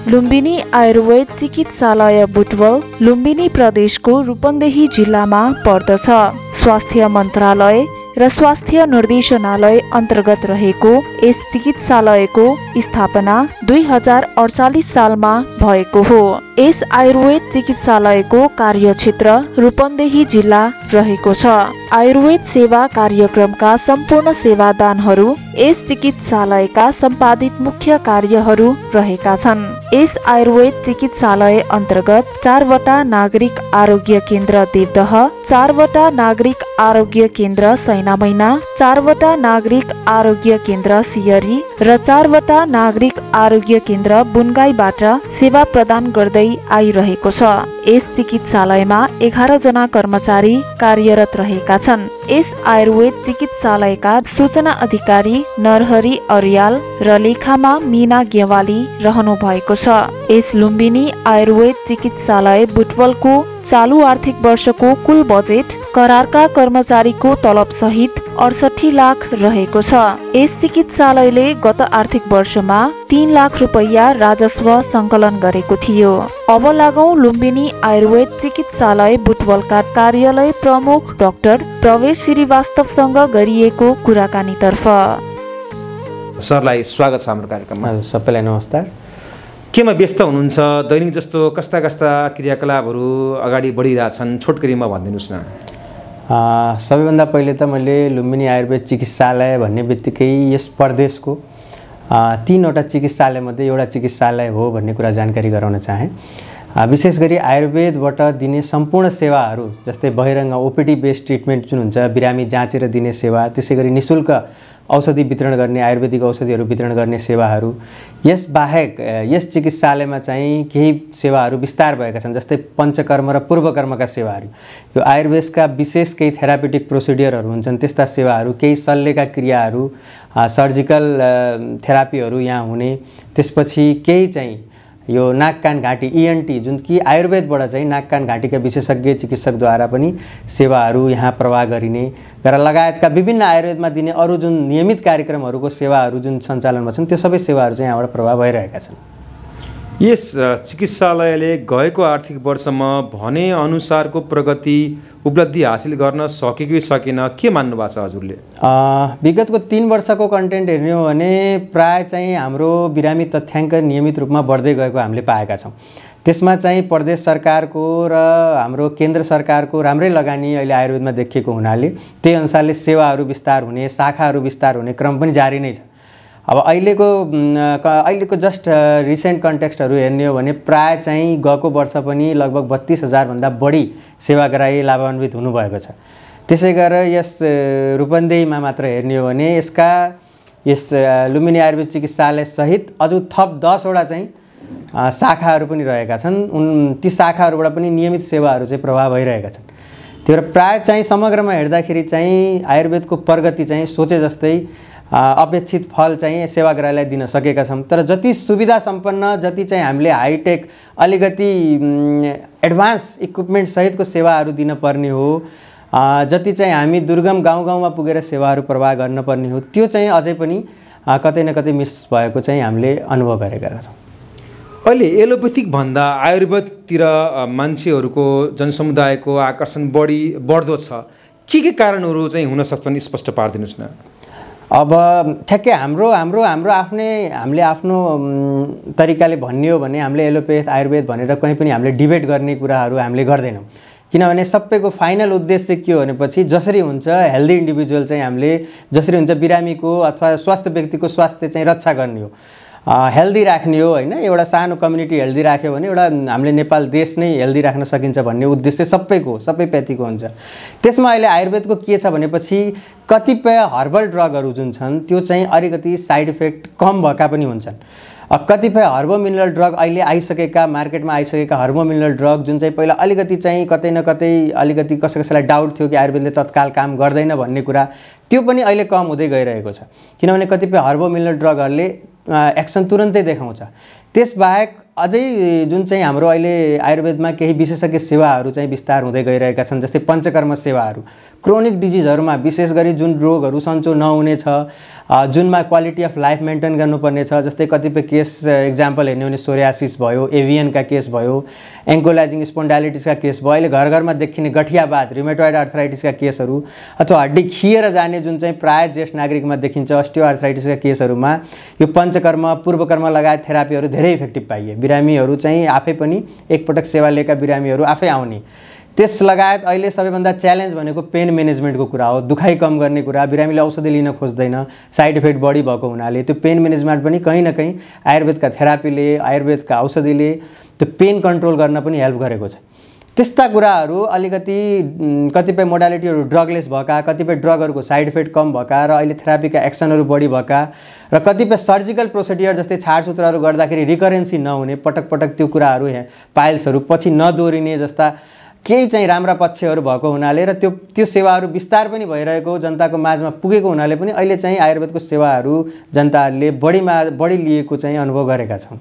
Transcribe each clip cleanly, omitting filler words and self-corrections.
लुम्बिनी आयुर्वेद चिकित्सालय बुटवल लुम्बिनी प्रदेशको रूपन्देही जिल्लामा पर्दछ। स्वास्थ्य मन्त्रालय र स्वास्थ्य निर्देशनालय अन्तर्गत रहेको यस चिकित्सालयको स्थापना 2048 सालमा भएको हो। यस आयुर्वेद चिकित्सालयको कार्यक्षेत्र रूपन्देही जिल्ला रहेको छ। आयुर्वेद सेवा कार्यक्रमका सम्पूर्ण सेवादानहरू यस चिकित्सालयका सम्पादित मुख्य कार्यहरू रहेका छन्। यस आयुर्वेद चिकित्सालय अन्तर्गत 4वटा नागरिक आरोग्य केन्द्र देवदह, 4वटा नागरिक आरोग्य केन्द्र सैनामैना, 4वटा नागरिक आरोग्य केन्द्र सियरी र 4वटा नागरिक आरोग्य केन्द्र बुनगाईबाट सेवा प्रदान गर्दै आइरहेको छ। यस चिकित्सालयमा 11 जना कर्मचारी कार्यरत रहेका छन्। यस आयुर्वेद चिकित्सालयका सूचना अधिकारी नरहरी अर्याल र लेखामा मीना गेवाली रहनु भएको छ। यस लुम्बिनी आयुर्वेद चिकित्सालय बुटवलको चालू आर्थिक वर्षको कुल बजेट करारका कर्मचारीको तलब सहित 68 लाख रहेको छ। यस चिकित्सालयले गत आर्थिक वर्षमा 3 लाख रुपैयाँ राजस्व सङ्कलन गरेको थियो। अब लागौं लुम्बिनी आयुर्वेद चिकित्सालय बुटवलका कार्यालय प्रमुख डाक्टर प्रवेश श्रीवास्तवसँग गरिएको कुराकानीतर्फ। सरलाई स्वागत छ हाम्रो कार्यक्रममा। सबैलाई नमस्कार। केमा व्यस्त हुनुहुन्छ? दैनिक जस्तो कस्ता कस्ता क्रियाकलापहरू अगाडि बढिरहेछन्? छोटकरीमा भनिदिनुहोस् न। सबैभन्दा पहिले त मैले लुम्बिनी आयुर्वेद चिकित्सालय भन्ने बित्तिकै यस प्रदेशको 3वटा चिकित्सालयमध्ये एउटा चिकित्सालय हो भन्ने कुरा जानकारी गराउन चाहेँ। विशेष गरी आयुर्वेदबाट दिने सम्पूर्ण सेवाहरू जस्तै बहिरङ्ग ओपिडी बेस्ड ट्रिटमेन्ट जुन हुन्छ, बिरामी जाँचेर दिने सेवा, त्यसै गरी निःशुल्क औषधि वितरण गर्ने, आयुर्वेदिक औषधिहरू वितरण गर्ने सेवाहरू, यस बाहेक यस चिकित्सालयमा चाहिँ केही सेवाहरू विस्तार भएका छन्। जस्तै पञ्चकर्म र पूर्वकर्मका सेवाहरू, यो आयुर्वेदका विशेष केही थेरापिटिक प्रोसिडियरहरू हुन्छन्, त्यस्ता सेवाहरू, केही शल्यका क्रियाहरू, सर्जिकल थेरापीहरू यहाँ हुने, त्यसपछि केही चाहिँ यो नाक कान घाँटी ENT जुन कि आयुर्वेदबाट चाहिँ नाक कान घाँटीका विशेषज्ञ चिकित्सकद्वारा पनि सेवाहरू यहाँ प्रवाह गरिने र लगायतका विभिन्न आयुर्वेदमा दिने अरू जुन नियमित कार्यक्रमहरूको सेवाहरू जुन सञ्चालनमा छन् त्यो सबै सेवाहरू चाहिँ यहाँबाट प्रवाह भइरहेका छन्। यस चिकित्सालयले गएको आर्थिक वर्षमा भने अनुसारको प्रगति उपलब्धि हासिल गर्न सके कि सकेन, के मान्नु भएको छ हजुरले? विगतको 3 वर्षको कन्टेन्ट हेर्ने हो भने प्राय चाहिँ हाम्रो बिरामी तथ्याङ्क नियमित रूपमा बढ्दै गएको हामीले पाएका छौँ। त्यसमा चाहिँ प्रदेश सरकारको र हाम्रो केन्द्र सरकारको राम्रै लगानी अहिले आयुर्वेदमा देखिएको हुनाले त्यही अनुसारले सेवाहरू विस्तार हुने, शाखाहरू विस्तार हुने क्रम पनि जारी नै छ। अब अहिलेको जस्ट रिसेन्ट कन्टेक्स्टहरू हेर्ने हो भने प्राय चाहिँ गएको वर्ष पनि लगभग 32,000 भन्दा बढी सेवाग्राही लाभान्वित हुनुभएको छ। त्यसै गरेर यस रूपन्देहीमा मात्र हेर्ने हो भने यस लुम्बिनी आयुर्वेद चिकित्सालय सहित अझ थप 10वटा चाहिँ शाखाहरू पनि रहेका छन्। ती शाखाहरूबाट पनि नियमित सेवाहरू चाहिँ प्रवाह भइरहेका छन्। त्यो भएर प्राय चाहिँ समग्रमा हेर्दाखेरि चाहिँ आयुर्वेदको प्रगति चाहिँ सोचे जस्तै अपेक्षित फल चाहिँ सेवाग्राहीलाई दिन सकेका छौँ। तर जति सुविधा सम्पन्न, जति चाहिँ हामीले हाइटेक अलिकति एडभान्स इक्विपमेन्ट सहितको सेवाहरू दिन पर्ने हो, जति चाहिँ हामी दुर्गम गाउँ-गाउँमा पुगेर सेवाहरू प्रवाह गर्न पर्ने हो, त्यो चाहिँ अझै पनि कतै न कतै मिस भएको चाहिँ हामीले अनुभव गरेका छौँ। अहिले एलोपेथिक भन्दा आयुर्वेदतिर मान्छेहरूको जनसमुदायको आकर्षण बढ्दो छ। के कारणहरू चाहिँ हुन सक्छन्, स्पष्ट पारिदिनुहोस् न। अब ठ्याक्कै हामीले आफ्नो तरिकाले भन्ने हो भने हामीले एलोपेथ आयुर्वेद भनेर कहीँ पनि हामीले डिबेट गर्ने कुराहरू हामीले गर्दैनौँ। किनभने सबैको फाइनल उद्देश्य के हो भनेपछि जसरी हुन्छ हेल्दी इन्डिभिजुअल चाहिँ हामीले जसरी हुन्छ बिरामीको अथवा स्वस्थ व्यक्तिको स्वास्थ्य चाहिँ रक्षा गर्ने हो, हेल्दी राख्ने हो हैन। एउटा सानो कम्युनिटी हेल्दी राख्यो भने एउटा हामीले नेपाल देश नै हेल्दी राख्न सकिन्छ भन्ने उद्देश्य सबै प्याथीको हुन्छ। त्यसमा अहिले आयुर्वेदको के छ भनेपछि कतिपय हर्बल ड्रगहरू जुन छन् त्यो चाहिँ अलिकति साइड इफेक्ट कम भएका पनि हुन्छन्। कतिपय हर्बो मिनरल ड्रग अहिले आइसकेका मार्केटमा आइसकेका हर्बो मिनरल ड्रग जुन चाहिँ पहिला अलिकति चाहिँ कतै न कतै अलिकति कसैलाई डाउट थियो कि आयुर्वेदले तत्काल काम गर्दैन भन्ने कुरा, त्यो पनि अहिले कम हुँदै गइरहेको छ। किनभने कतिपय हर्बो मिनरल ड्रगहरूले एक्सन तुरन्तै देखाउँछ। त्यसबाहेक अझै जुन चाहिँ हाम्रो अहिले आयुर्वेदमा केही विशेषज्ञ सेवाहरू चाहिँ विस्तार हुँदै गइरहेका छन्, जस्तै पञ्चकर्म सेवाहरू। क्रोनिक डिजिजहरूमा विशेष गरी जुन रोगहरू सन्चो नहुने छ, जुनमा क्वालिटी अफ लाइफ मेन्टेन गर्नुपर्ने छ, जस्तै कतिपय केस एक्जाम्पल हेर्ने भने सोरियासिस भयो, एभियनका केस भयो, एङ्कोलाइजिङ स्पोन्डाइलिटिसका केस भयो, अहिले घर घरमा देखिने गठियावाद, रिमेटोइड आर्थराइटिसका केसहरू, अथवा हड्डी खिएर जाने जुन चाहिँ प्रायः ज्येष्ठ नागरिकमा देखिन्छ अस्टियो आर्थराइटिसका केसहरूमा यो पञ्चकर्म पूर्वकर्म लगायत थेरापीहरू धेरै इफेक्टिभ पाइए। बिरामीहरू चाहिँ आफै पनि एकपटक सेवा लिएका बिरामीहरू आफै आउने। त्यस लगायत अहिले सबैभन्दा च्यालेन्ज भनेको पेन म्यानेजमेन्टको कुरा हो। दुखाइ कम गर्ने कुरा, बिरामीले औषधि लिन खोज्दैन, साइड इफेक्ट बढी भएको हुनाले त्यो पेन म्यानेजमेन्ट पनि कहीँ न कहीँ आयुर्वेदका थेरापीले, आयुर्वेदका औषधिले त्यो पेन कन्ट्रोल गर्न पनि हेल्प गरेको छ। त्यस्ता कुराहरू अलिकति कतिपय मोडालिटीहरू ड्रगलेस भएका, कतिपय ड्रगहरूको साइड इफेक्ट कम भएका र अहिले थेरापीका एक्सनहरू बढी भएका र कतिपय सर्जिकल प्रोसिडियर जस्तै छाडसूत्रहरू गर्दाखेरि रिकरेन्सी नहुने, पटक पटक त्यो कुराहरू पाइल्सहरू पछि नदोरिने जस्ता केही चाहिँ राम्रा पक्षहरू भएको हुनाले र त्यो सेवाहरू विस्तार पनि भइरहेको जनताको माझमा पुगेको हुनाले पनि अहिले चाहिँ आयुर्वेदको सेवाहरू जनताहरूले बढी लिएको चाहिँ अनुभव गरेका छौँ।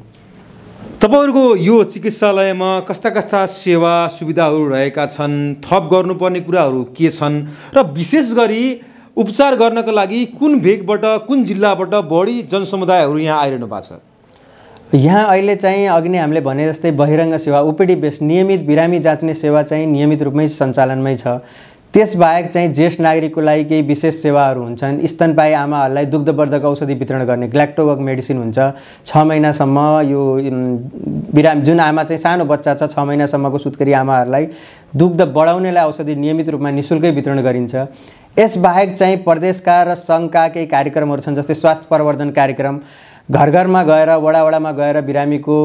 तपाईहरुको यो चिकित्सालयमा कस्ता कस्ता सेवा सुविधाहरू रहेका छन्, थप गर्नुपर्ने कुराहरू के छन् र विशेष गरी उपचार गर्नका लागि कुन भेगबाट, कुन जिल्लाबाट बढी जनसमुदायहरू यहाँ आइरहनु भएको छ? यहाँ अहिले चाहिँ अघि नै हामीले भने जस्तै बहिरङ्ग सेवा, ओपिडी बेस नियमित बिरामी जाँच्ने सेवा चाहिँ नियमित रूपमै सञ्चालनमै छ। त्यसबाहेक चाहिँ ज्येष्ठ नागरिकको लागि केही विशेष सेवाहरू हुन्छन्। स्तनपायी आमाहरूलाई दुग्धवर्धक औषधि वितरण गर्ने ग्ल्याक्टोगक मेडिसिन हुन्छ। 6 महिनासम्म यो बिरामी जुन आमा चाहिँ सानो बच्चा छ 6 महिनासम्मको सुत्केरी आमाहरूलाई दुग्ध बढाउनेलाई औषधि नियमित रूपमा निःशुल्कै वितरण गरिन्छ। यसबाहेक चाहिँ प्रदेशका र सङ्घका केही कार्यक्रमहरू छन्, जस्तै स्वास्थ्य प्रवर्धन कार्यक्रम। घर घरमा गएर, वडा वडामा गएर बिरामीको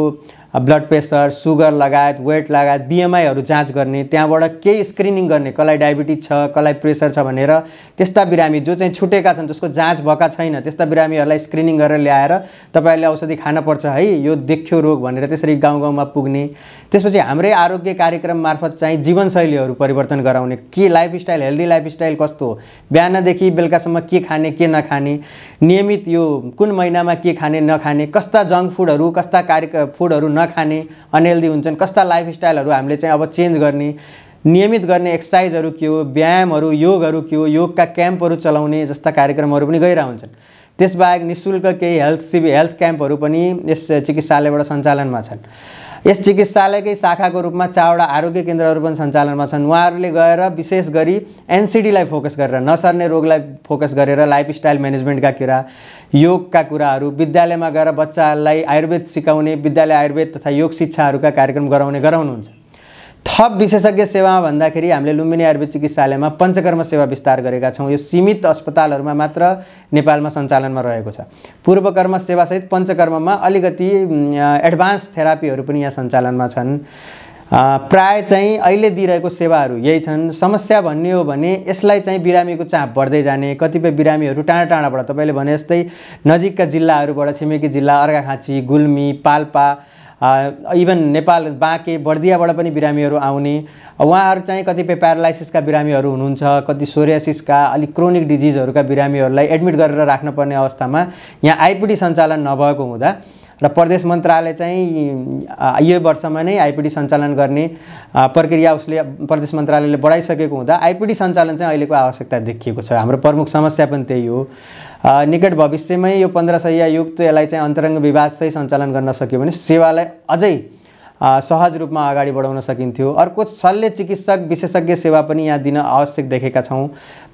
ब्लड प्रेसर, सुगर लगायत, वेट लगायत बिएमआईहरू जाँच गर्ने, त्यहाँबाट केही स्क्रिनिङ गर्ने, कसलाई डायबिटिज छ, कसलाई प्रेसर छ भनेर त्यस्ता बिरामी जो चाहिँ छुटेका छन्, जसको जाँच भएका छैन, त्यस्ता बिरामीहरूलाई स्क्रिनिङ गरेर ल्याएर तपाईँहरूले औषधि खानुपर्छ है, यो देखियो रोग भनेर त्यसरी गाउँ गाउँमा पुग्ने। त्यसपछि हाम्रै आरोग्य कार्यक्रम मार्फत चाहिँ जीवनशैलीहरू परिवर्तन गराउने, के लाइफस्टाइल, हेल्दी लाइफस्टाइल कस्तो हो, बिहानदेखि बेलुकासम्म के खाने के नखाने, नियमित यो कुन महिनामा के खाने नखाने, कस्ता जङ्क फुडहरू, कस्ता फुडहरू नखाने अनहेल्दी हुन्छन्, कस्ता लाइफस्टाइलहरू हामीले चाहिँ अब चेन्ज गर्ने, नियमित गर्ने एक्सर्साइजहरू के हो, व्यायामहरू, योगहरू के हो, योगका क्याम्पहरू चलाउने जस्ता कार्यक्रमहरू पनि गइरहेका हुन्छन्। त्यसबाहेक निःशुल्क केही हेल्थ क्याम्पहरू पनि यस चिकित्सालयबाट सञ्चालनमा छन्। यस चिकित्सालयकै शाखाको रूपमा 4वटा आरोग्य केन्द्रहरू पनि सञ्चालनमा छन्। उहाँहरूले गएर विशेष गरी एनसिडीलाई फोकस गरेर, नसर्ने रोगलाई फोकस गरेर लाइफस्टाइल म्यानेजमेन्टका कुरा, योगका कुराहरू, विद्यालयमा गएर बच्चाहरूलाई आयुर्वेद सिकाउने, विद्यालय आयुर्वेद तथा योग शिक्षाहरूका कार्यक्रम गराउनुहुन्छ। थप विशेषज्ञ सेवामा भन्दाखेरि हामीले लुम्बिनी आयुर्वेद चिकित्सालयमा पञ्चकर्म सेवा विस्तार गरेका छौँ। यो सीमित अस्पतालहरूमा मात्र नेपालमा सञ्चालनमा रहेको छ। पूर्वकर्म सेवासहित पञ्चकर्ममा अलिकति एडभान्स थेरापीहरू पनि यहाँ सञ्चालनमा छन्। प्राय चाहिँ अहिले दिइरहेको सेवाहरू यही छन्। समस्या भन्ने हो भने यसलाई चाहिँ बिरामीको चाप बढ्दै जाने, कतिपय बिरामीहरू टाढा टाढाबाट, तपाईँले भने जस्तै नजिकका जिल्लाहरूबाट, छिमेकी जिल्ला अर्घाखाँची, गुल्मी, पाल्पा, इभन नेपाल बाँके, बर्दियाबाट पनि बिरामीहरू आउने। उहाँहरू चाहिँ कतिपय प्यारालाइसिसका बिरामीहरू हुनुहुन्छ, कति सोरियासिसका अलिक क्रोनिक डिजिजहरूका बिरामीहरूलाई एडमिट गरेर राख्नुपर्ने अवस्थामा यहाँ आइपिडी सञ्चालन नभएको हुँदा र प्रदेश मन्त्रालय चाहिँ यो वर्षमा नै आइपिडी सञ्चालन गर्ने प्रक्रिया उसले प्रदेश मन्त्रालयले बढाइसकेको हुँदा आइपिडी सञ्चालन चाहिँ अहिलेको आवश्यकता देखिएको छ। हाम्रो प्रमुख समस्या पनि त्यही हो। निकट भविष्यमै यो 15 शैय्या युक्त यसलाई चाहिँ अन्तरङ्ग विभागसहित सञ्चालन गर्न सक्यो भने सेवालाई अझै सहज रूपमा अगाडि बढाउन सकिन्थ्यो। अर्को शल्य चिकित्सक विशेषज्ञ सेवा पनि यहाँ दिन आवश्यक देखेका छौँ।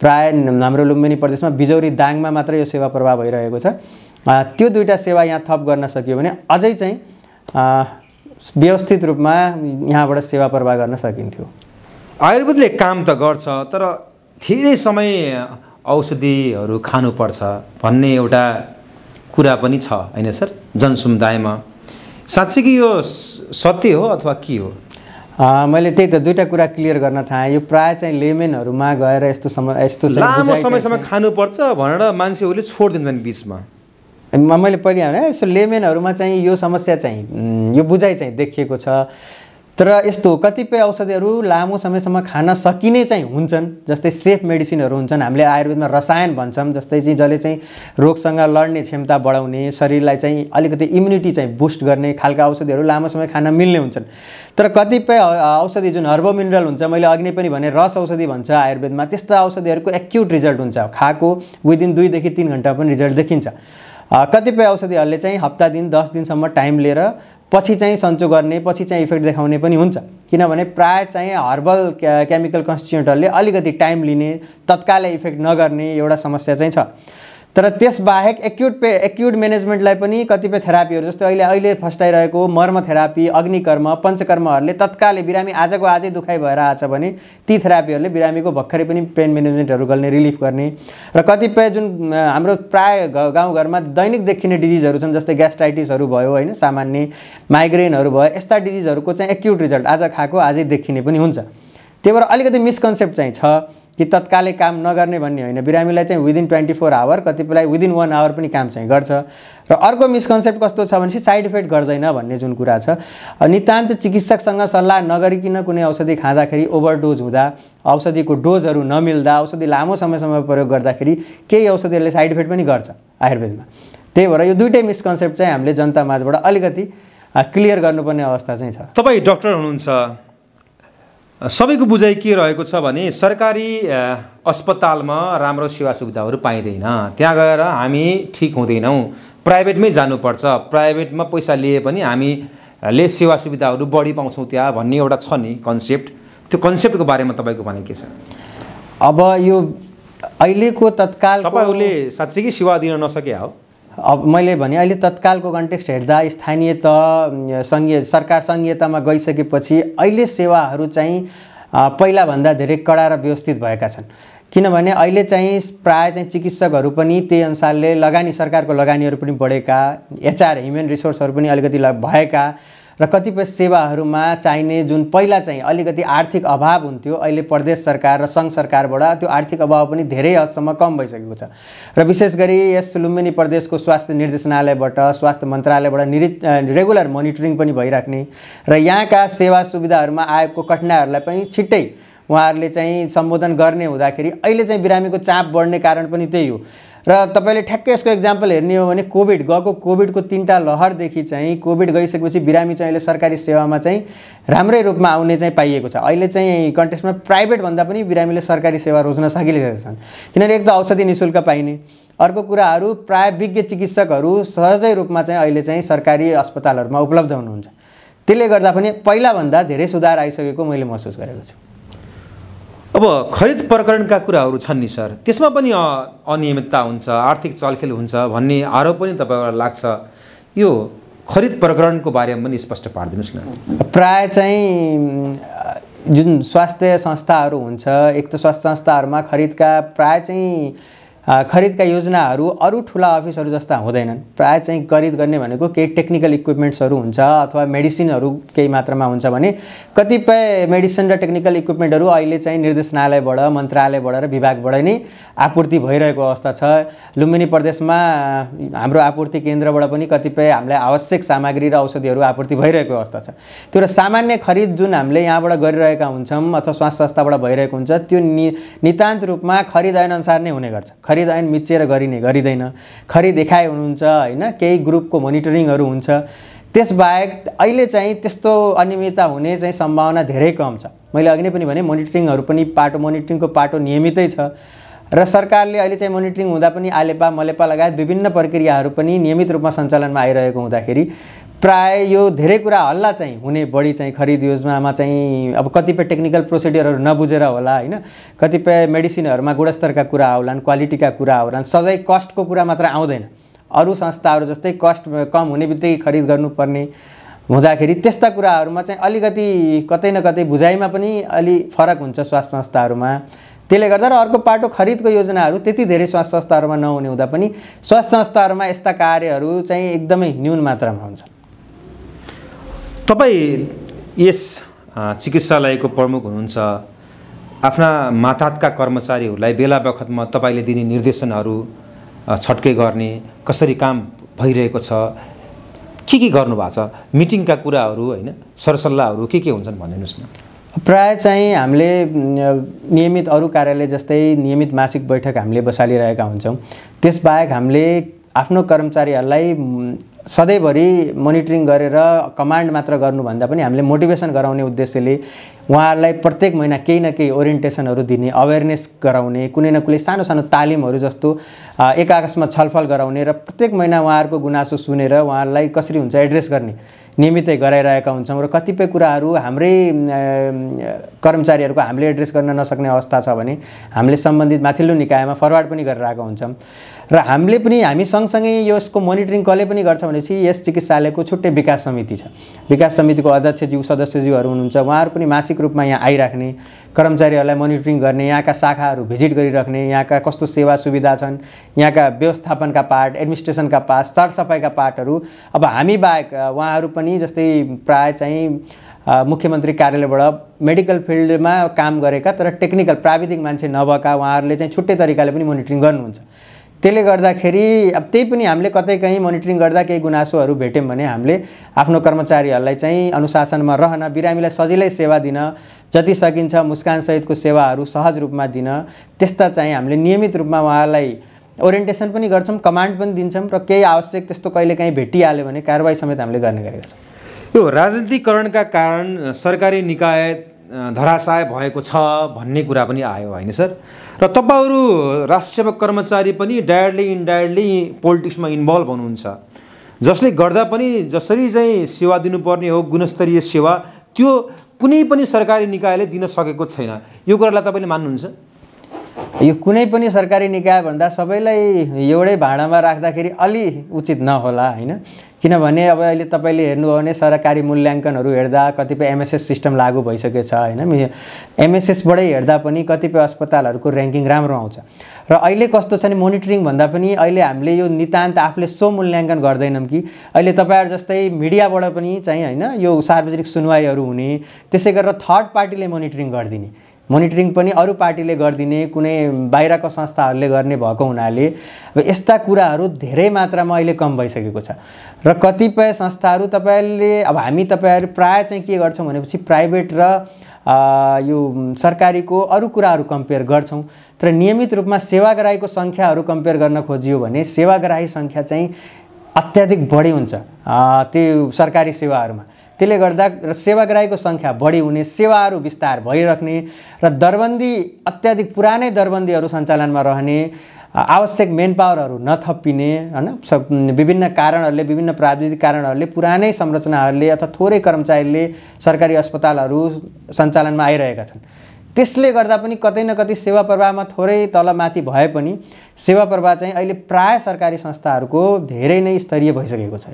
प्राय हाम्रो लुम्बिनी प्रदेशमा बिजौरी दाङमा मात्र यो सेवा प्रवाह भइरहेको छ। त्यो दुईटा सेवा यहाँ थप गर्न सकियो भने अझै चाहिँ व्यवस्थित रूपमा यहाँबाट सेवा प्रवाह गर्न सकिन्थ्यो। आयुर्वेदले काम त गर्छ, तर धेरै समय औषधिहरू खानुपर्छ भन्ने एउटा कुरा पनि छ हैन सर जनसमुदायमा? साँच्चै कि यो सत्य हो अथवा के हो? मैले त्यही त दुईटा कुरा क्लियर गर्न थालेँ। यो प्राय चाहिँ लेमेनहरूमा गएर यस्तो चाहिँ लामो समयसम्म खानुपर्छ भनेर मान्छेहरूले छोडिदिन्छन् बिचमा। मैले पढिहालेँ यसो लेमेनहरूमा चाहिँ यो समस्या चाहिँ यो बुझाइ चाहिँ देखिएको छ। तर यस्तो कतिपय औषधिहरू लामो समयसम्म खान सकिने चाहिँ हुन्छन्, जस्तै सेफ मेडिसिनहरू हुन्छन्, हामीले आयुर्वेदमा रसायन भन्छौँ, जस्तै चाहिँ जसले चाहिँ रोगसँग लड्ने क्षमता बढाउने, शरीरलाई चाहिँ अलिकति इम्युनिटी चाहिँ बुस्ट गर्ने खालका औषधिहरू लामो समय खान मिल्ने हुन्छन्। तर कतिपय औषधि जुन हर्बो मिनरल हुन्छ, मैले अघि नै पनि भने रस औषधि भन्छ आयुर्वेदमा, त्यस्ता औषधिहरूको एक्युट रिजल्ट हुन्छ, खाएको विदिन 2 देखि 3 घण्टा पनि रिजल्ट देखिन्छ। कतिपय औषधिहरूले चाहिँ हप्ता दिन 10 दिनसम्म टाइम लिएर पछि चाहिँ सन्चो गर्ने, पछि चाहिँ इफेक्ट देखाउने पनि हुन्छ, किनभने प्राय चाहिँ हर्बल केमिकल कन्स्टिट्युएन्टहरूले अलिकति टाइम लिने, तत्कालै इफेक्ट नगर्ने एउटा समस्या चाहिँ छ। तर त्यसबाहेक एक्युट म्यानेजमेन्टलाई पनि कतिपय थेरापीहरू, जस्तै अहिले फस्टाइरहेको मर्म थेरापी, अग्निकर्म, पञ्चकर्महरूले तत्कालै बिरामी आजको आजै दुखाइ भएर आछ भने ती थेरापीहरूले बिरामीको भर्खरै पनि पेन म्यानेजमेन्टहरू गर्ने, रिलिफ गर्ने। र कतिपय जुन हाम्रो प्राय गाउँघरमा दैनिक देखिने डिजिजहरू छन्, जस्तै ग्यास्ट्राइटिसहरू भयो होइन, सामान्य माइग्रेनहरू भयो, यस्ता डिजिजहरूको चाहिँ एक्युट रिजल्ट आज खाएको आजै देखिने पनि हुन्छ। त्यही भएर अलिकति मिसकन्सेप्ट चाहिँ छ कि तत्कालै काम नगर्ने भन्ने होइन, बिरामीलाई चाहिँ विदिन 24 आवर, कतिपयलाई विदिन 1 आवर पनि काम चाहिँ गर्छ। र अर्को मिसकन्सेप्ट कस्तो छ भनेपछि साइड इफेक्ट गर्दैन भन्ने जुन कुरा छ, नितान्त चिकित्सकसँग सल्लाह नगरिकन कुनै औषधि खाँदाखेरि ओभरडोज हुँदा, औषधिको डोजहरू नमिल्दा, औषधि लामो समयसम्म प्रयोग गर्दाखेरि केही औषधिहरूले साइड इफेक्ट पनि गर्छ आयुर्वेदमा। त्यही भएर यो दुईटै मिसकन्सेप्ट चाहिँ हामीले जनता माझबाट अलिकति क्लियर गर्नुपर्ने अवस्था चाहिँ छ। तपाईँ डक्टर हुनुहुन्छ, सबैको बुझाइ के रहेको छ भने सरकारी अस्पतालमा राम्रो सेवा सुविधाहरू पाइँदैन, त्यहाँ गएर हामी ठिक हुँदैनौँ, प्राइभेटमै जानुपर्छ, प्राइभेटमा पैसा लिए पनि हामीले सेवा सुविधाहरू बढी पाउँछौँ त्यहाँ भन्ने एउटा छ नि कन्सेप्ट। त्यो कन्सेप्टको बारेमा तपाईँको भनाइ के छ? अब यो अहिलेको तत्काल तपाईँहरूले साँच्चै सेवा दिन नसके हो? अब मैले भने अहिले तत्कालको कन्टेक्स्ट हेर्दा स्थानीय तह सरकार सङ्घीयतामा गइसकेपछि अहिले सेवाहरू चाहिँ पहिलाभन्दा धेरै कडा र व्यवस्थित भएका छन्, किनभने अहिले चाहिँ प्राय चाहिँ चिकित्सकहरू पनि त्यही अनुसारले लगानी, सरकारको लगानीहरू पनि बढेका, एचआर ह्युमन रिसोर्सहरू पनि अलिकति भएका र कतिपय सेवाहरूमा चाहिने जुन पहिला चाहिँ अलिकति आर्थिक अभाव हुन्थ्यो, अहिले प्रदेश सरकार र सङ्घ सरकारबाट त्यो आर्थिक अभाव पनि धेरै हदसम्म कम भइसकेको छ। र विशेष गरी यस लुम्बिनी प्रदेशको स्वास्थ्य निर्देशनालयबाट, स्वास्थ्य मन्त्रालयबाट रेगुलर मोनिटरिङ पनि भइराख्ने र यहाँका सेवा सुविधाहरूमा आएको कठिनाइहरूलाई पनि छिट्टै उहाँहरूले चाहिँ सम्बोधन गर्ने हुँदाखेरि अहिले चाहिँ बिरामीको चाप बढ्ने कारण पनि त्यही हो। र तपाईँले ठ्याक्कै यसको एक्जाम्पल हेर्ने हो भने कोभिडको 3टा लहरदेखि चाहिँ कोभिड गइसकेपछि बिरामी चाहिँ अहिले सरकारी सेवामा चाहिँ राम्रै रूपमा आउने चाहिँ पाइएको छ। अहिले चाहिँ कन्टेक्स्टमा प्राइभेट भन्दा पनि बिरामीले सरकारी सेवा रोज्न सकिरहेका छन्, किनभने एक त औषधि निःशुल्क पाइने, अर्को कुराहरू प्राय विज्ञ चिकित्सकहरू सहजै रूपमा चाहिँ अहिले चाहिँ सरकारी अस्पतालहरूमा उपलब्ध हुनुहुन्छ। त्यसले गर्दा पनि पहिलाभन्दा धेरै सुधार आइसकेको मैले महसुस गरेको छु। अब खरिद प्रकरणका कुराहरू छन् नि सर, त्यसमा पनि अनियमितता हुन्छ, आर्थिक चलखेल हुन्छ भन्ने आरोप पनि तपाईँलाई लाग्छ। यो खरिद प्रकरणको बारेमा पनि स्पष्ट पारिदिनुहोस् न। प्राय चाहिँ जुन स्वास्थ्य संस्थाहरू हुन्छ, एक त स्वास्थ्य संस्थाहरूमा खरिदका योजनाहरू अरू ठुला अफिसहरू जस्ता हुँदैनन्। प्राय चाहिँ खरिद गर्ने भनेको केही टेक्निकल इक्विपमेन्ट्सहरू हुन्छ अथवा मेडिसिनहरू केही मात्रामा हुन्छ भने कतिपय मेडिसिन र टेक्निकल इक्विपमेन्टहरू अहिले चाहिँ निर्देशनालयबाट, मन्त्रालयबाट र विभागबाट नै आपूर्ति भइरहेको अवस्था छ। लुम्बिनी प्रदेशमा हाम्रो आपूर्ति केन्द्रबाट पनि कतिपय हामीलाई आवश्यक सामग्री र औषधिहरू आपूर्ति भइरहेको अवस्था छ। त्यो र सामान्य खरिद जुन हामीले यहाँबाट गरिरहेका हुन्छौँ अथवा स्वास्थ्य संस्थाबाट भइरहेको हुन्छ त्यो नितान्त रूपमा खरिद ऐनअनुसार नै हुने गर्छ। खरिद ऐन मिचेर गरिँदैन, खरिद देखाए हुनुहुन्छ होइन, केही ग्रुपको मोनिटरिङहरू हुन्छ। त्यसबाहेक अहिले चाहिँ त्यस्तो अनियमितता हुने चाहिँ सम्भावना धेरै कम छ। मैले अघि नै पनि भने मोनिटरिङहरू पनि मोनिटरिङको पाटो नियमितै छ र सरकारले अहिले चाहिँ मोनिटरिङ हुँदा पनि आलेपा मलेपा लगायत विभिन्न प्रक्रियाहरू पनि नियमित रूपमा सञ्चालनमा आइरहेको हुँदाखेरि प्राय यो धेरै कुरा हल्ला चाहिँ हुने, बढी चाहिँ खरिद योजनामा चाहिँ अब कतिपय टेक्निकल प्रोसिडियरहरू नबुझेर होला होइन, कतिपय मेडिसिनहरूमा गुणस्तरका कुरा आउलान्, क्वालिटीका कुरा आउलान्, सधैँ कस्टको कुरा मात्र आउँदैन। अरू संस्थाहरू जस्तै कस्ट कम हुने बित्तिकै खरिद गर्नुपर्ने हुँदाखेरि त्यस्ता कुराहरूमा चाहिँ अलिकति कतै न कतै बुझाइमा पनि अलि फरक हुन्छ स्वास्थ्य संस्थाहरूमा। त्यसले गर्दा र अर्को पाटो खरिदको योजनाहरू त्यति धेरै स्वास्थ्य संस्थाहरूमा नहुने हुँदा पनि स्वास्थ्य संस्थाहरूमा यस्ता कार्यहरू चाहिँ एकदमै न्यून मात्रामा हुन्छ। तपाईँ यस चिकित्सालयको प्रमुख हुनुहुन्छ, आफ्ना मातहतका कर्मचारीहरूलाई बेला बखतमा तपाईँले दिने निर्देशनहरू छट्कै गर्ने, कसरी काम भइरहेको छ, के गर्नु भएको छ? मिटिङका कुराहरू होइन, सरसल्लाहहरू के हुन्छन् भनिदिनुहोस् न। प्राय चाहिँ हामीले नियमित अरू कार्यालय जस्तै नियमित मासिक बैठक हामीले बसालिरहेका हुन्छौँ। त्यसबाहेक हामीले आफ्नो कर्मचारीहरूलाई सधैँभरि मोनिटरिङ गरेर कमान्ड मात्र गर्नुभन्दा पनि हामीले मोटिभेसन गराउने उद्देश्यले उहाँहरूलाई प्रत्येक महिना केही न केही ओरिएन्टेसनहरू दिने, अवेरनेस गराउने, कुनै न कुनै सानो सानो तालिमहरू जस्तो एक आपसमा छलफल गराउने र प्रत्येक महिना उहाँहरूको गुनासो सुनेर उहाँहरूलाई कसरी हुन्छ एड्रेस गर्ने नियमितै गराइरहेका हुन्छौँ। र कतिपय कुराहरू हाम्रै कर्मचारीहरूको हामीले एड्रेस गर्न नसक्ने अवस्था छ भने हामीले सम्बन्धित माथिल्लो निकायमा फरवार्ड पनि गरिरहेका हुन्छौँ। र हामी सँगसँगै यसको मोनिटरिङ कसले पनि गर्छ भनेपछि यस चिकित्सालयको छुट्टै विकास समिति छ। विकास समितिको अध्यक्षज्यू सदस्यज्यूहरू हुनुहुन्छ, उहाँहरू पनि मासिक रूपमा यहाँ आइराख्ने, कर्मचारीहरूलाई मोनिटरिङ गर्ने, यहाँका शाखाहरू भिजिट गरिराख्ने, यहाँका कस्तो सेवा सुविधा छन्, यहाँका व्यवस्थापनका पार्ट, एडमिनिस्ट्रेसनका पार्ट, सरसफाइका पार्टहरू। अब हामी बाहेक उहाँहरू पनि जस्तै प्राय चाहिँ मुख्यमन्त्री कार्यालयबाट मेडिकल फिल्डमा काम गरेका तर टेक्निकल प्राविधिक मान्छे नभएका उहाँहरूले चाहिँ छुट्टै तरिकाले पनि मोनिटरिङ गर्नुहुन्छ। त्यसले गर्दाखेरि अब त्यही पनि हामीले कतै कहीँ मोनिटरिङ गर्दा केही गुनासोहरू भेट्यौँ भने हामीले आफ्नो कर्मचारीहरूलाई चाहिँ अनुशासनमा रहन, बिरामीलाई सजिलै सेवा दिन, जति सकिन्छ मुस्कानसहितको सेवाहरू सहज रूपमा दिन, त्यस्ता चाहिँ हामीले नियमित रूपमा उहाँलाई ओरिएन्टेसन पनि गर्छौँ, कमान्ड पनि दिन्छौँ र केही आवश्यक त्यस्तो कहिलेकाहीँ भेटिहाल्यो भने कारबाही समेत हामीले गर्ने गरेका छौँ। यो राजनीतिकरणका कारण सरकारी निकाय धराशाय भएको छ भन्ने कुरा पनि आयो होइन सर? र तपाईँहरू राष्ट्रिय सेवक कर्मचारी पनि डाइरेक्टली इन्डाइरेक्टली पोलिटिक्समा इन्भल्भ हुनुहुन्छ, जसले गर्दा पनि जसरी चाहिँ सेवा दिनुपर्ने हो गुणस्तरीय सेवा त्यो कुनै पनि सरकारी निकायले दिन सकेको छैन। यो कुरालाई तपाईँले मान्नुहुन्छ? यो कुनै पनि सरकारी निकाय भन्दा सबैलाई एउटै भाँडामा राख्दाखेरि अलि उचित नहोला होइन। किनभने अब अहिले तपाईँले हेर्नुभयो भने सरकारी मूल्याङ्कनहरू हेर्दा कतिपय एमएसएस सिस्टम लागू भइसकेको छ होइन। एमएसएसबाटै हेर्दा पनि कतिपय अस्पतालहरूको ऱ्याङ्किङ राम्रो आउँछ। र अहिले कस्तो छ भने मोनिटरिङ भन्दा पनि अहिले हामीले यो नितान्त आफूले मूल्याङ्कन गर्दैनौँ कि अहिले तपाईँहरू जस्तै मिडियाबाट पनि चाहिँ होइन यो सार्वजनिक सुनवाईहरू हुने, त्यसै गरेर थर्ड पार्टीले मोनिटरिङ गरिदिने, मोनिटरिङ पनि अरू पार्टीले गरिदिने, कुनै बाहिरको संस्थाहरूले गर्ने भएको हुनाले अब यस्ता कुराहरू धेरै मात्रामा अहिले कम भइसकेको छ। र कतिपय संस्थाहरू तपाईँहरू प्राय चाहिँ के गर्छौँ भनेपछि प्राइभेट र यो सरकारीको अरू कुराहरू कम्पेयर गर्छौँ, तर नियमित रूपमा सेवाग्राहीको सङ्ख्याहरू कम्पेयर गर्न खोजियो भने सेवाग्राही सङ्ख्या चाहिँ अत्याधिक बढी हुन्छ त्यो सरकारी सेवाहरूमा। त्यसले गर्दा सेवाग्राहीको सङ्ख्या बढी हुने, सेवाहरू विस्तार भइराख्ने र दरबन्दी अत्याधिक पुरानै दरबन्दीहरू सञ्चालनमा रहने, आवश्यक मेन पावरहरू नथपिने होइन। विभिन्न कारणहरूले, विभिन्न प्राविधिक कारणहरूले पुरानै संरचनाहरूले अथवा थोरै कर्मचारीले सरकारी अस्पतालहरू सञ्चालनमा आइरहेका छन्। त्यसले गर्दा पनि कतै न कतै सेवा प्रवाहमा थोरै तलमाथि भए पनि सेवा प्रवाह चाहिँ अहिले प्राय सरकारी संस्थाहरूको धेरै नै स्तरीय भइसकेको छ।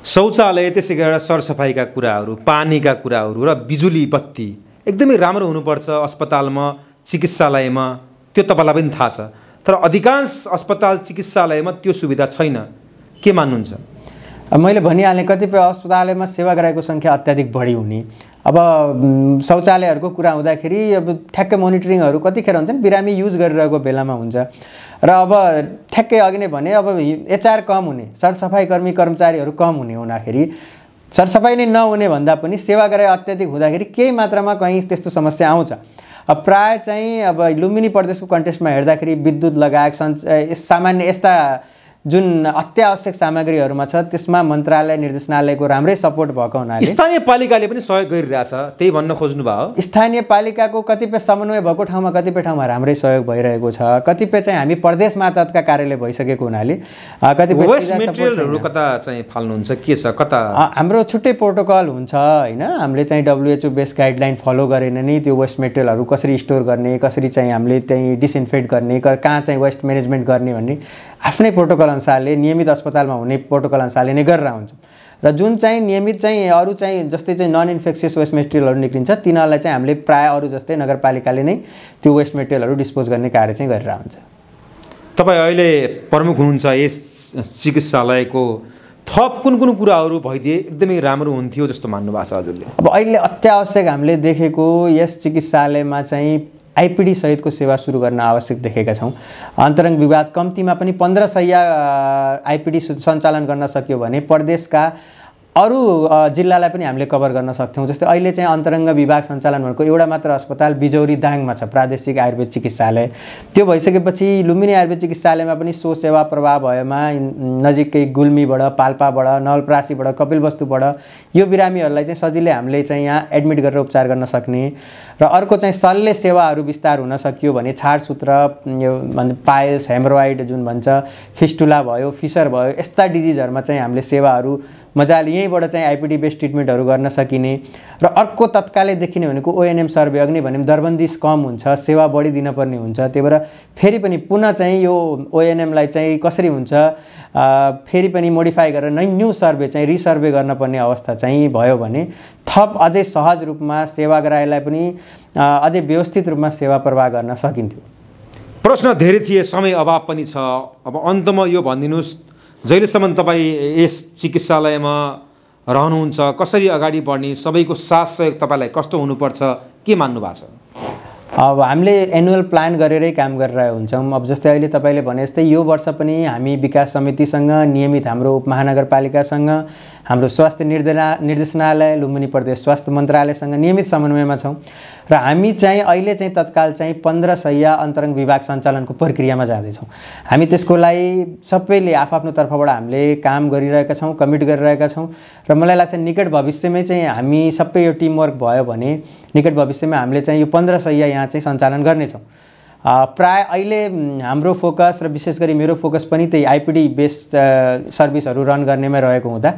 शौचालय, त्यसै गरेर सरसफाइका कुराहरू, पानीका कुराहरू र बिजुली बत्ती एकदमै राम्रो हुनुपर्छ अस्पतालमा, चिकित्सालयमा, त्यो तपाईँलाई पनि थाहा छ। तर अधिकांश अस्पताल चिकित्सालयमा त्यो सुविधा छैन, के मान्नुहुन्छ? मैले भनिहालेँ कतिपय अस्पतालमा सेवाग्राहीको सङ्ख्या अत्याधिक बढी हुने। अब शौचालयहरूको कुरा हुँदाखेरि अब ठ्याक्कै मोनिटरिङहरू कतिखेर हुन्छन् बिरामी युज गरिरहेको बेलामा हुन्छ। र अब ठ्याक्कै अघि नै भने अब एचआर कम हुने, सरसफाइ कर्मचारीहरू कम हुँदाखेरि सरसफाइ नै नहुने भन्दा पनि सेवाग्राही अत्याधिक हुँदाखेरि केही मात्रामा कहीँ त्यस्तो समस्या आउँछ। अब प्राय चाहिँ अब लुम्बिनी प्रदेशको कन्टेक्स्टमा हेर्दाखेरि विद्युत लगायत सामान्य यस्ता जुन अत्यावश्यक सामग्रीहरूमा छ त्यसमा मन्त्रालय निर्देशनालयको राम्रै सपोर्ट भएको हुनाले स्थानीय पालिकाले पनि सहयोग गरिरहेछ, त्यही भन्न खोज्नु भयो? स्थानीय पालिकाको कतिपय समन्वय भएको ठाउँमा कतिपय ठाउँमा राम्रै सहयोग भइरहेको छ। कतिपय चाहिँ हामी प्रदेश मातहतका कार्यालय भइसकेको हुनाले कतिपय वेस्ट मेटेरियलहरू कता चाहिँ फाल्नुहुन्छ, के छ कता? हाम्रो छुट्टै प्रोटोकल हुन्छ होइन। हामीले चाहिँ WHO बेस्ड गाइडलाइन फलो गरेर नै त्यो वेस्ट मेटेरियलहरू कसरी स्टोर गर्ने, कसरी चाहिँ हामीले चाहिँ डिसइन्फेक्ट गर्ने, कहाँ चाहिँ वेस्ट म्यानेजमेन्ट गर्ने भन्ने आफ्नै प्रोटोकल अनुसारले नियमित अस्पतालमा हुने प्रोटोकल अनुसारले नै गरेर हुन्छ। र जुन चाहिँ नियमित चाहिँ अरू चाहिँ जस्तै चाहिँ नन इन्फेक्सियस वेस्ट मेटेरियलहरू निक्लिन्छ तिनीहरूलाई चाहिँ हामीले प्राय अरू जस्तै नगरपालिकाले नै त्यो वेस्ट मेटेरियलहरू डिस्पोज गर्ने कार्य चाहिँ गरेर हुन्छ। तपाईँ अहिले प्रमुख हुनुहुन्छ यस चिकित्सालयको, थप कुन कुन कुराहरू भइदिए एकदमै राम्रो हुन्थ्यो जस्तो मान्नु भएको छ हजुरले? अब अहिले अत्यावश्यक हामीले देखेको यस चिकित्सालयमा चाहिँ आइपिडी सहितको सेवा सुरु गर्न आवश्यक देखेका छौँ। अन्तरङ्ग विवाद कम्तीमा पनि 15 शय्या आइपिडी सञ्चालन गर्न सक्यो भने प्रदेशका अरू जिल्लालाई पनि हामीले कभर गर्न सक्थ्यौँ। जस्तै अहिले चाहिँ अन्तरङ्ग विभाग सञ्चालन भएको एउटा मात्र अस्पताल बिजौरी दाङमा छ, प्रादेशिक आयुर्वेद चिकित्सालय। त्यो भइसकेपछि लुम्बिनी आयुर्वेद चिकित्सालयमा पनि सो सेवा प्रवाह भएमा नजिकै गुल्मीबाट, पाल्पाबाट, नवलपरासीबाट, कपिलवस्तुबाट यो बिरामीहरूलाई चाहिँ सजिलै हामीले चाहिँ यहाँ एडमिट गरेर उपचार गर्न सक्ने र अर्को चाहिँ शल्य सेवाहरू विस्तार हुन सकियो भने छाडसूत्र, यो पाइल्स, हेमरोइड जुन भन्छ, फिस्टुला भयो, फिसर भयो, यस्ता डिजिजहरूमा चाहिँ हामीले सेवाहरू मजाले यहीँबाट चाहिँ आइपिडी बेस्ड ट्रिटमेन्टहरू गर्न सकिने र अर्को तत्कालै देखिने भनेको ओएनएम सर्वे। अघि नै भन्यौँ दरबन्दिस कम हुन्छ, सेवा बढी दिनुपर्ने हुन्छ, त्यही भएर फेरि पनि पुनः चाहिँ यो ओएनएमलाई चाहिँ कसरी हुन्छ फेरि पनि मोडिफाई गरेर न्यू सर्वे चाहिँ रिसर्वे गर्नुपर्ने अवस्था चाहिँ भयो भने थप अझै सहज रूपमा सेवाग्राहीलाई पनि अझै व्यवस्थित रूपमा सेवा प्रवाह गर्न सकिन्थ्यो। प्रश्न धेरै थिए, समय अभाव पनि छ। अब अन्तमा यो भनिदिनुहोस्, जहिलेसम्म तपाईँ यस चिकित्सालयमा रहनुहुन्छ कसरी अगाडि बढ्ने, सबैको साथ सहयोग तपाईँलाई कस्तो हुनुपर्छ, के मान्नु भएको छ? अब हामीले एनुअल प्लान गरेरै काम गरिरहेको हुन्छौँ। अब जस्तै अहिले तपाईँले भने जस्तै यो वर्ष पनि हामी विकास समितिसँग नियमित, हाम्रो उपमहानगरपालिकासँग, हाम्रो स्वास्थ्य निर्देशनालय, लुम्बिनी प्रदेश स्वास्थ्य मन्त्रालयसँग नियमित समन्वयमा छौँ र हामी चाहिँ अहिले चाहिँ तत्काल चाहिँ 15 शय्या अन्तरङ्ग विभाग सञ्चालनको प्रक्रियामा जाँदैछौँ। हामी त्यसको लागि सबैले आफ्नो तर्फबाट हामीले काम गरिरहेका छौँ, कमिट गरिरहेका छौँ र मलाई लाग्छ निकट भविष्यमै चाहिँ हामी सबै यो टिमवर्क भयो भने निकट भविष्यमा हामीले चाहिँ यो 15 शय्या यहाँ चाहिँ सञ्चालन गर्नेछौँ। प्राय अहिले हाम्रो फोकस र विशेष गरी मेरो फोकस पनि त्यही आइपिडी बेस्ड सर्भिसहरू रन गर्नेमै रहेको हुँदा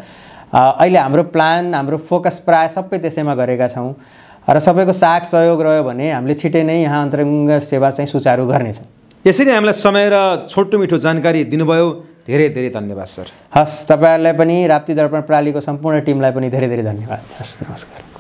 अहिले हाम्रो प्लान, हाम्रो फोकस प्राय सबै त्यसैमा गरेका छौँ र सबैको साथ सहयोग रह्यो भने हामीले छिटै नै यहाँ अन्तरङ्ग सेवा चाहिँ सुचारू गर्नेछौँ। यसरी हामीलाई समय र छोटो मिठो जानकारी दिनुभयो, धेरै धेरै धन्यवाद सर। हस्, तपाईँहरूलाई पनि राप्ती दर्पण प्रणालीको सम्पूर्ण टिमलाई पनि धेरै धेरै धन्यवाद। हस्, नमस्कार।